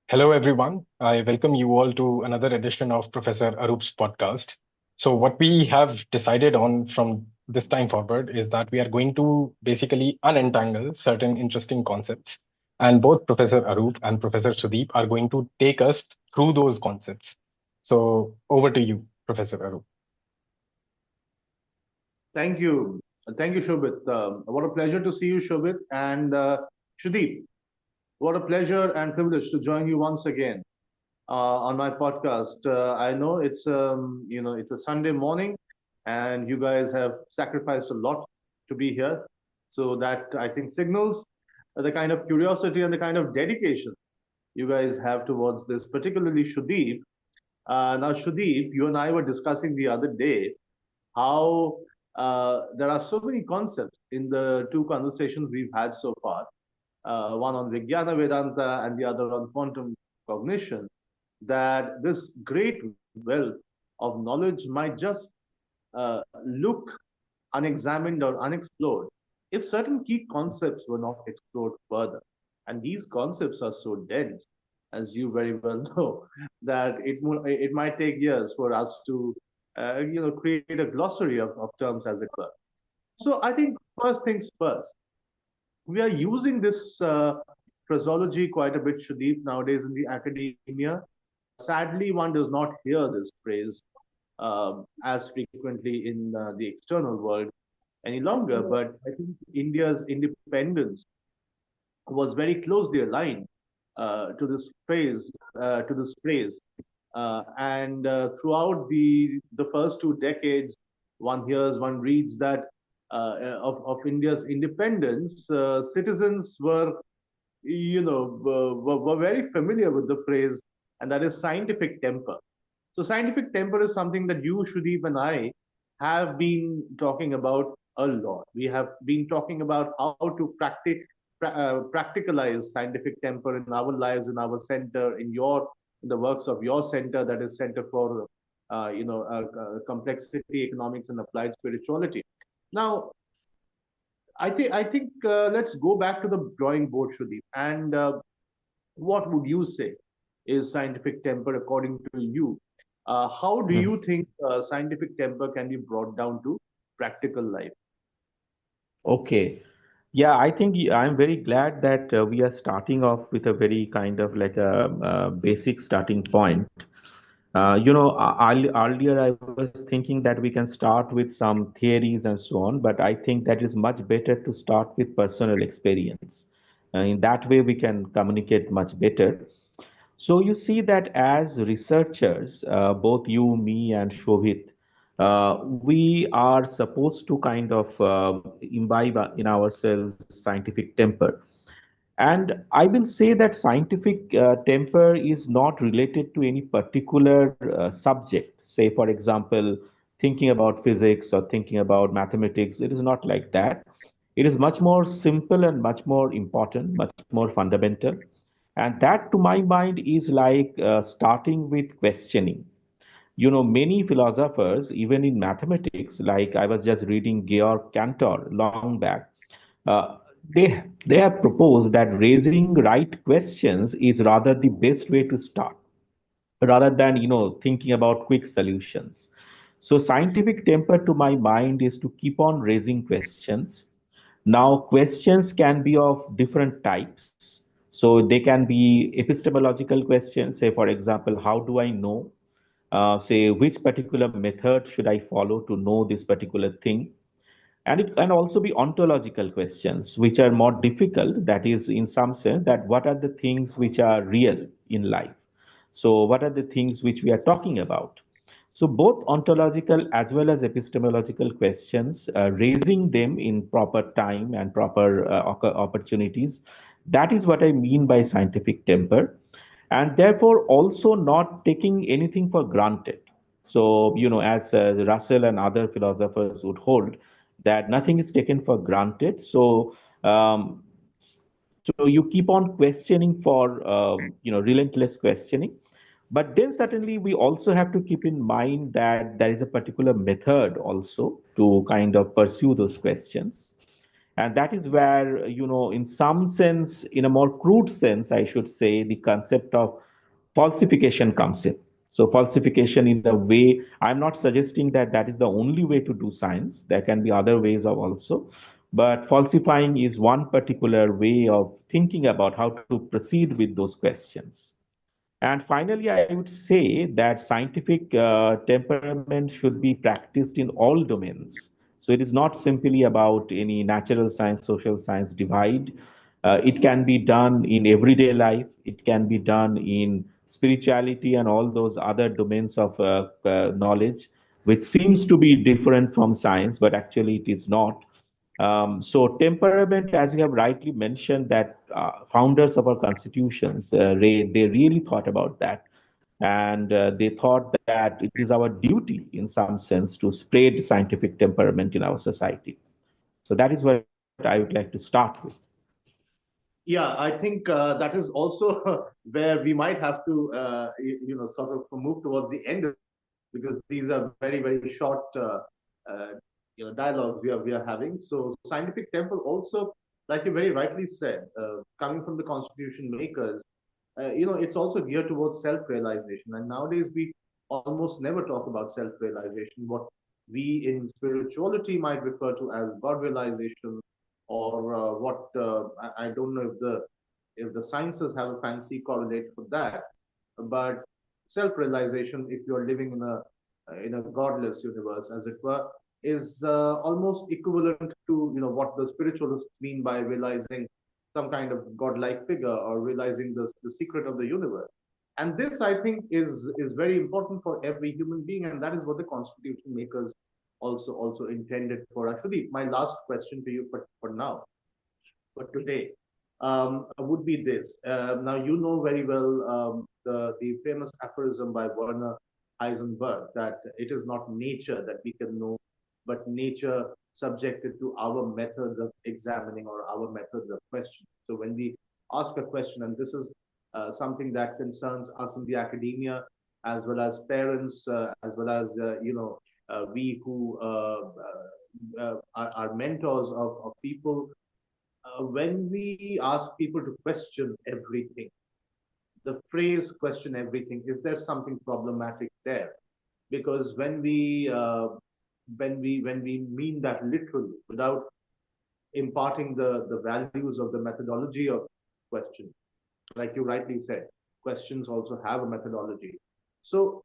Hello, everyone. I welcome you all to another edition of Professor Arup's podcast. So, what we have decided on from this time forward is that we are going to basically unentangle certain interesting concepts. And both Professor Arup and Professor Sudeep are going to take us through those concepts. So, over to you, Professor Arup. Thank you. Thank you, Shobhit. What a pleasure to see you, Shobhit. And Shudip, what a pleasure and privilege to join you once again on my podcast. I know it's a Sunday morning, and you guys have sacrificed a lot to be here. So that I think signals the kind of curiosity and the kind of dedication you guys have towards this, particularly Shudip. Now, Shudip, you and I were discussing the other day how there are so many concepts in the two conversations we've had so far, one on Vijnana Vedanta and the other on quantum cognition, that this great wealth of knowledge might just look unexamined or unexplored if certain key concepts were not explored further. And these concepts are so dense, as you very well know, that it might take years for us to create a glossary of terms, as it were. So I think first things first, we are using this phraseology quite a bit, Shadip, nowadays in the academia. Sadly, one does not hear this phrase as frequently in the external world any longer. But I think India's independence was very closely aligned to this phrase. And throughout the first 2 decades, one reads that of India's independence, citizens were, were very familiar with the phrase, and that is scientific temper. So scientific temper is something that you, Shudip, and I have been talking about a lot. We have been talking about how to practicalize scientific temper in our lives, in our center, in the works of your center, that is Center for Complexity Economics and Applied Spirituality. Now, I think let's go back to the drawing board, Shudip, and what would you say is scientific temper according to you? How do Mhm. you think scientific temper can be brought down to practical life? Okay. Yeah, I think I'm very glad that we are starting off with a very kind of like a basic starting point. Earlier I was thinking that we can start with some theories and so on, but I think that is much better to start with personal experience. In that way, we can communicate much better. So you see that as researchers, both you, me, and Shobhit, we are supposed to kind of imbibe in ourselves scientific temper. And I will say that scientific temper is not related to any particular subject. Say, for example, thinking about physics or thinking about mathematics, it is not like that. It is much more simple and much more important, much more fundamental. And that, to my mind, is like starting with questioning. Many philosophers, even in mathematics, like I was just reading Georg Cantor long back, uh, they have proposed that raising right questions is rather the best way to start, rather than thinking about quick solutions. So scientific temper, to my mind, is to keep on raising questions. Now, questions can be of different types. So they can be epistemological questions. Say, for example, how do I know? Say, which particular method should I follow to know this particular thing? And it can also be ontological questions, which are more difficult. That is, in some sense, that what are the things which are real in life? So, what are the things which we are talking about? So, both ontological as well as epistemological questions, raising them in proper time and proper opportunities, that is what I mean by scientific temper. And therefore, also not taking anything for granted. So, as Russell and other philosophers would hold, that nothing is taken for granted. Um, so you keep on questioning for, relentless questioning. But then certainly we also have to keep in mind that there is a particular method also to kind of pursue those questions. And that is where, in some sense, in a more crude sense, I should say, the concept of falsification comes in. So, falsification in a way, I'm not suggesting that that is the only way to do science. There can be other ways of also. But falsifying is one particular way of thinking about how to proceed with those questions. And finally, I would say that scientific temperament should be practiced in all domains. So it is not simply about any natural science, social science divide. It can be done in everyday life. It can be done in spirituality and all those other domains of knowledge, which seems to be different from science, but actually it is not. So temperament, as you have rightly mentioned, that founders of our constitutions, they really thought about that, and they thought that it is our duty, in some sense, to spread scientific temperament in our society. So that is what I would like to start with. Yeah, I think that is also where we might have to, sort of move towards the end of it, because these are very, very short, uh, dialogues we are having. So scientific temple also, like you very rightly said, coming from the constitution makers, it's also geared towards self-realization. And nowadays we almost never talk about self-realization. What we in spirituality might refer to as God realization, or what I don't know if the sciences have a fancy correlate for that, but self-realization, if you're living in a godless universe, as it were, is almost equivalent to what the spiritualists mean by realizing some kind of godlike figure, or realizing the secret of the universe. And this, I think, is very important for every human being, and that is what the constitution makers also intended for. Actually, my last question to you for now, for today, would be this. Now, you know very well the famous aphorism by Werner Heisenberg, that it is not nature that we can know, but nature subjected to our methods of examining, or our methods of questioning. So when we ask a question, and this is something that concerns us in the academia, as well as parents, as well as we who are mentors of people, when we ask people to question everything, the phrase question everything, is there something problematic there? Because when we mean that literally, without imparting the values of the methodology of question, like you rightly said, questions also have a methodology. So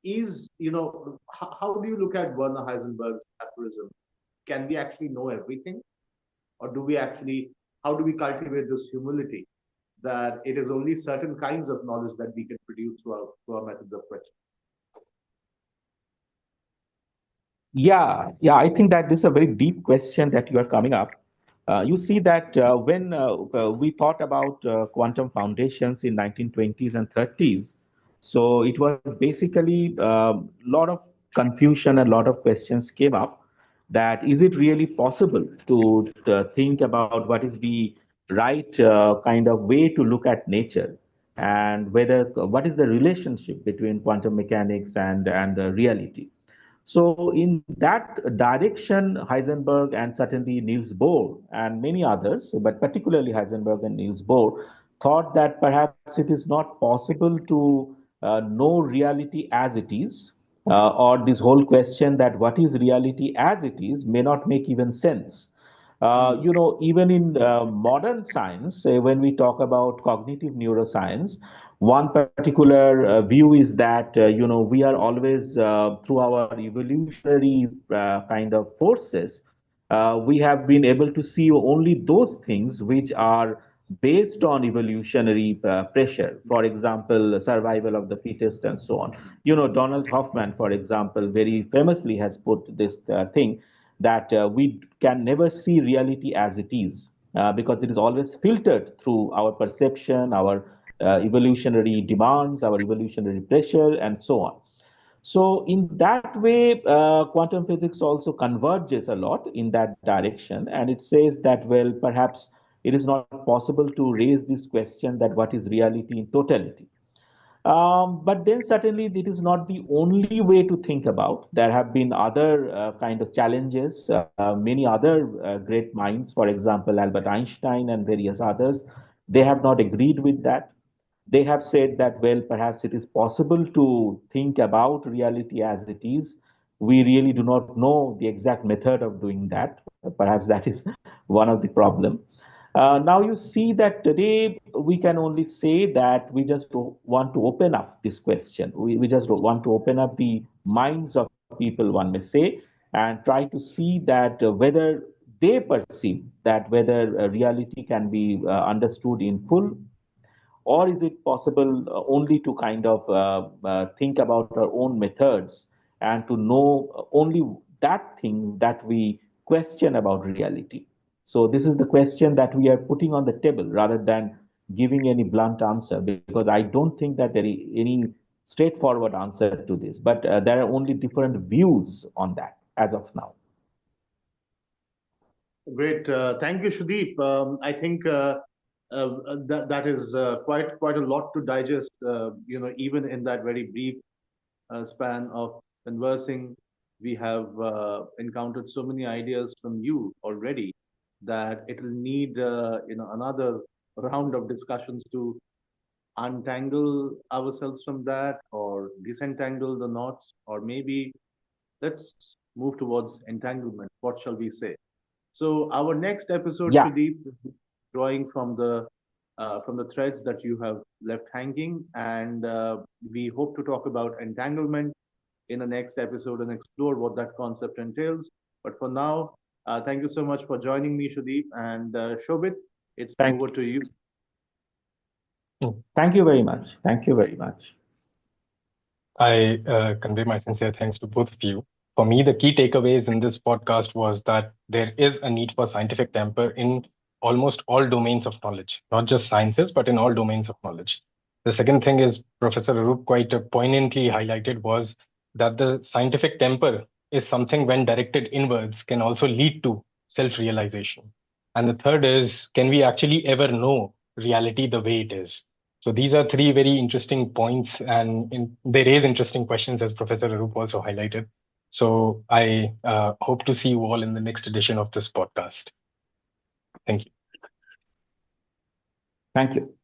how do you look at Werner Heisenberg's aphorism? Can we actually know everything? Or do we actually, how do we cultivate this humility that it is only certain kinds of knowledge that we can produce through our methods of question? Yeah, I think that this is a very deep question that you are coming up. You see that when we thought about quantum foundations in 1920s and 30s, so it was basically a lot of confusion and a lot of questions came up, that is it really possible to think about what is the right kind of way to look at nature, and whether what is the relationship between quantum mechanics and reality. So, in that direction, Heisenberg and certainly Niels Bohr and many others, but particularly Heisenberg and Niels Bohr, thought that perhaps it is not possible to know reality as it is, or this whole question that what is reality as it is may not make even sense. Hmm. Even in modern science, when we talk about cognitive neuroscience, one particular view is that, we are always, through our evolutionary kind of forces, we have been able to see only those things which are based on evolutionary pressure. For example, survival of the fittest and so on. Donald Hoffman, for example, very famously has put this thing that we can never see reality as it is, because it is always filtered through our perception, our evolutionary demands, our evolutionary pressure, and so on. So, in that way, quantum physics also converges a lot in that direction, and it says that, well, perhaps it is not possible to raise this question that what is reality in totality. But then certainly it is not the only way to think about. There have been other kind of challenges. Many other great minds, for example, Albert Einstein and various others, they have not agreed with that. They have said that, well, perhaps it is possible to think about reality as it is. We really do not know the exact method of doing that. Perhaps that is one of the problem. Now you see that today we can only say that we just want to open up this question. We just want to open up the minds of people, one may say, and try to see that whether they perceive that whether reality can be understood in full, or is it possible only to kind of think about our own methods and to know only that thing that we question about reality? So, this is the question that we are putting on the table rather than giving any blunt answer, because I don't think that there is any straightforward answer to this, but there are only different views on that as of now. Great. Thank you, Sudeep. I think that is quite a lot to digest. Even in that very brief span of conversing, we have encountered so many ideas from you already that it will need another round of discussions to untangle ourselves from that or disentangle the knots, or maybe let's move towards entanglement. What shall we say? So our next episode, Yeah, Sudeep, is drawing from the threads that you have left hanging, and we hope to talk about entanglement in the next episode and explore what that concept entails. But for now, thank you so much for joining me, Sudeep, and Shobit. It's over thank to you. Mm. thank you very much. Thank you very much. I convey my sincere thanks to both of you. For me, the key takeaways in this podcast was that there is a need for scientific temper in almost all domains of knowledge, not just sciences, but in all domains of knowledge. The second thing is Professor Arup quite poignantly highlighted was that the scientific temper is something when directed inwards can also lead to self-realization. And the third is, can we actually ever know reality the way it is? So these are three very interesting points, and they raise interesting questions, as Professor Arup also highlighted. So I hope to see you all in the next edition of this podcast. Thank you. Thank you.